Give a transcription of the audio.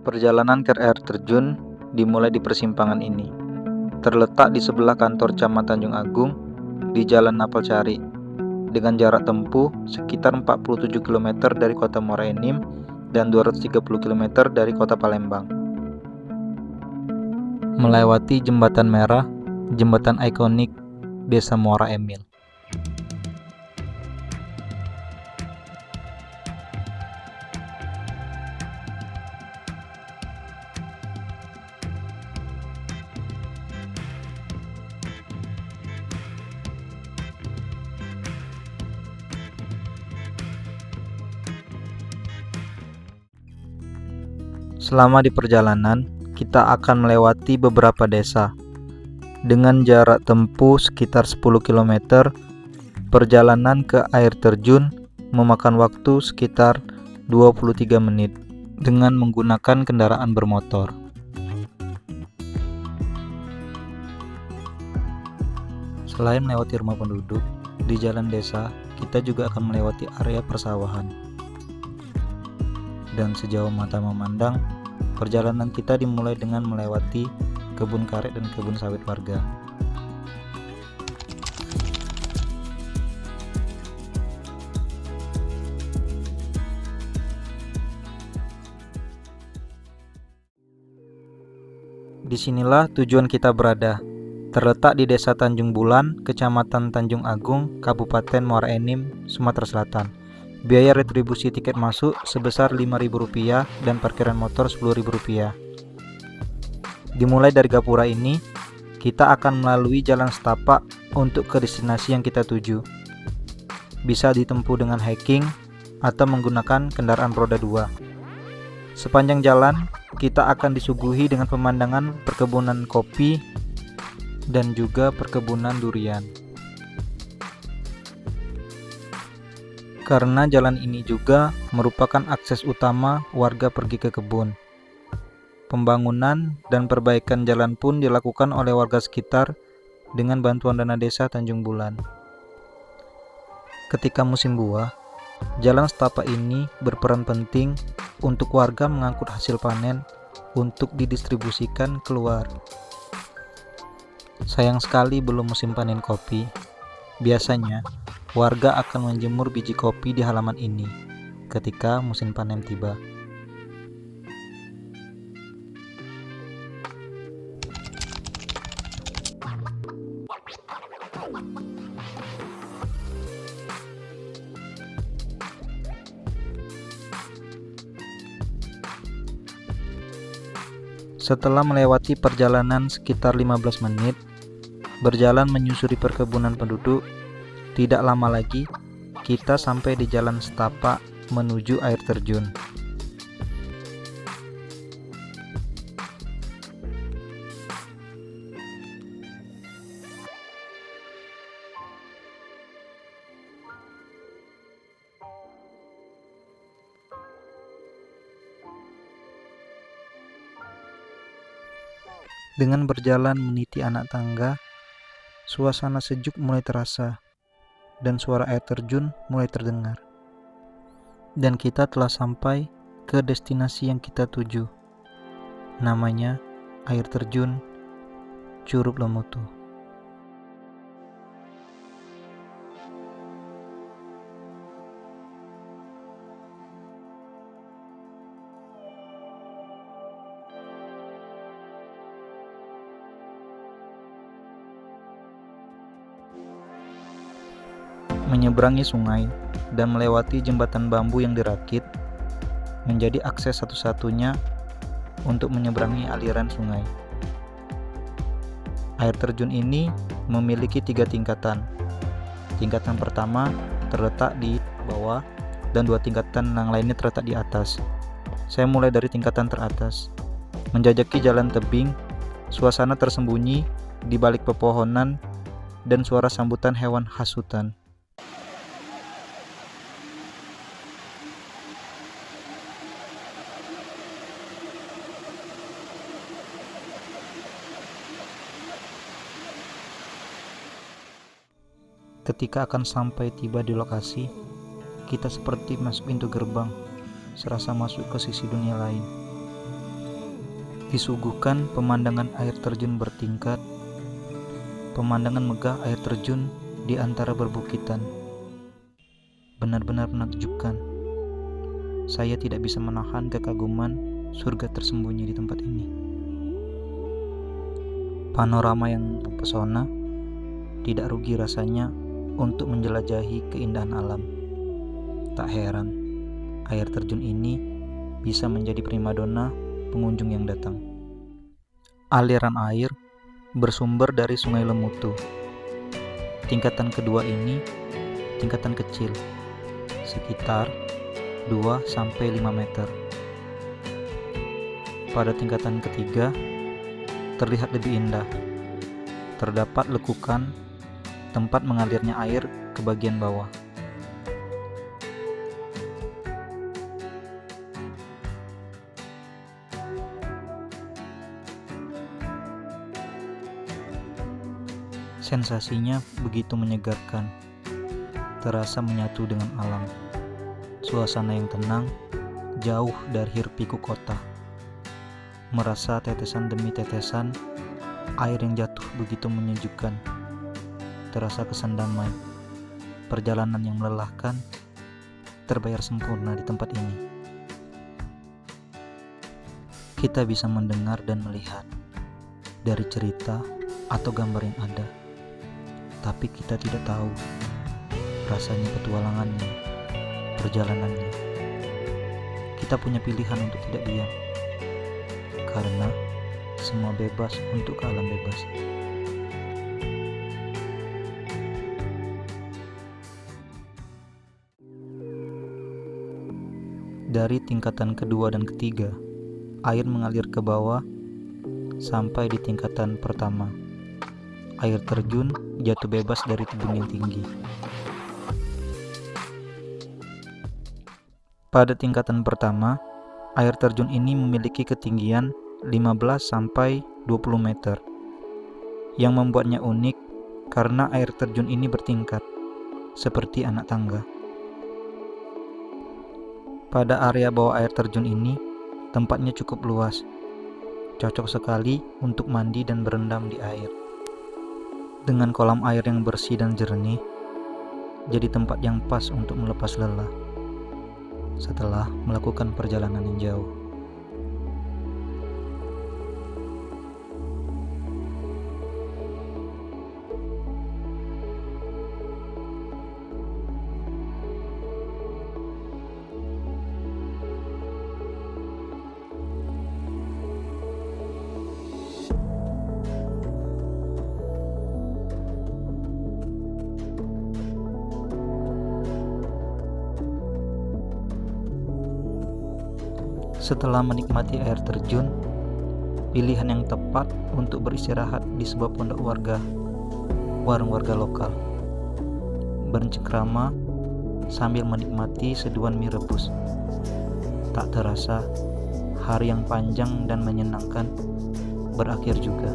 Perjalanan ke air terjun dimulai di persimpangan ini. Terletak di sebelah kantor Camat Tanjung Agung di Jalan Napalcari, dengan jarak tempuh sekitar 47 km dari kota Muara Enim dan 230 km dari kota Palembang. Melewati Jembatan Merah, jembatan ikonik Desa Muara Emil. Selama di perjalanan, kita akan melewati beberapa desa. Dengan jarak tempuh sekitar 10 km, perjalanan ke air terjun memakan waktu sekitar 23 menit dengan menggunakan kendaraan bermotor. Selain melewati rumah penduduk, di jalan desa kita juga akan melewati area persawahan. Dan sejauh mata memandang, perjalanan kita dimulai dengan melewati kebun karet dan kebun sawit warga. Disinilah tujuan kita berada, terletak di Desa Tanjung Bulan, Kecamatan Tanjung Agung, Kabupaten Muara Enim, Sumatera Selatan. Biaya retribusi tiket masuk sebesar Rp5.000 dan parkiran motor Rp10.000. Dimulai dari Gapura ini, kita akan melalui jalan setapak untuk ke destinasi yang kita tuju. Bisa ditempuh dengan hiking atau menggunakan kendaraan roda 2. Sepanjang jalan, kita akan disuguhi dengan pemandangan perkebunan kopi dan juga perkebunan durian. Karena jalan ini juga merupakan akses utama warga pergi ke kebun. Pembangunan dan perbaikan jalan pun dilakukan oleh warga sekitar dengan bantuan dana desa Tanjung Bulan. Ketika musim buah, jalan setapak ini berperan penting untuk warga mengangkut hasil panen untuk didistribusikan keluar. Sayang sekali belum musim panen kopi. Biasanya, warga akan menjemur biji kopi di halaman ini ketika musim panen tiba. Setelah melewati perjalanan sekitar 15 menit, berjalan menyusuri perkebunan penduduk, tidak lama lagi kita sampai di jalan setapak menuju air terjun. Dengan berjalan meniti anak tangga, suasana sejuk mulai terasa dan suara air terjun mulai terdengar. Dan kita telah sampai ke destinasi yang kita tuju. Namanya air terjun Curug Lemutu. Menyeberangi sungai dan melewati jembatan bambu yang dirakit menjadi akses satu-satunya untuk menyeberangi aliran sungai. Air terjun ini memiliki 3 tingkatan. Tingkatan pertama terletak di bawah dan 2 tingkatan yang lainnya terletak di atas. Saya mulai dari tingkatan teratas. Menjajaki jalan tebing, suasana tersembunyi di balik pepohonan dan suara sambutan hewan khas hutan. Ketika akan sampai tiba di lokasi, kita seperti masuk pintu gerbang, serasa masuk ke sisi dunia lain. Disuguhkan pemandangan air terjun bertingkat, pemandangan megah air terjun di antara berbukitan. Benar-benar menakjubkan. Saya tidak bisa menahan kekaguman surga tersembunyi di tempat ini. Panorama yang mempesona, tidak rugi rasanya untuk menjelajahi keindahan alam. Tak heran, air terjun ini bisa menjadi primadona pengunjung yang datang. Aliran air bersumber dari Sungai Lemutu. Tingkatan kedua ini tingkatan kecil, sekitar 2-5 meter. Pada tingkatan ketiga terlihat lebih indah. Terdapat lekukan tempat mengalirnya air ke bagian bawah. Sensasinya begitu menyegarkan, terasa menyatu dengan alam. Suasana yang tenang, jauh dari hiruk-pikuk kota. Merasa tetesan demi tetesan, air yang jatuh begitu menyejukkan. Terasa kesan damai. Perjalanan yang melelahkan terbayar sempurna di tempat ini. Kita bisa mendengar dan melihat dari cerita atau gambar yang ada, tapi kita tidak tahu rasanya petualangannya, perjalanannya. Kita punya pilihan untuk tidak diam, karena semua bebas untuk ke alam bebas. Dari tingkatan kedua dan ketiga, air mengalir ke bawah sampai di tingkatan pertama. Air terjun jatuh bebas dari tebing yang tinggi. Pada tingkatan pertama, air terjun ini memiliki ketinggian 15-20 meter. Yang membuatnya unik karena air terjun ini bertingkat, seperti anak tangga. Pada area bawah air terjun ini, tempatnya cukup luas, cocok sekali untuk mandi dan berendam di air. Dengan kolam air yang bersih dan jernih, jadi tempat yang pas untuk melepas lelah setelah melakukan perjalanan yang jauh. Setelah menikmati air terjun, pilihan yang tepat untuk beristirahat di sebuah pondok warga, warung warga lokal. Bercengkrama sambil menikmati seduhan mie rebus. Tak terasa, hari yang panjang dan menyenangkan berakhir juga.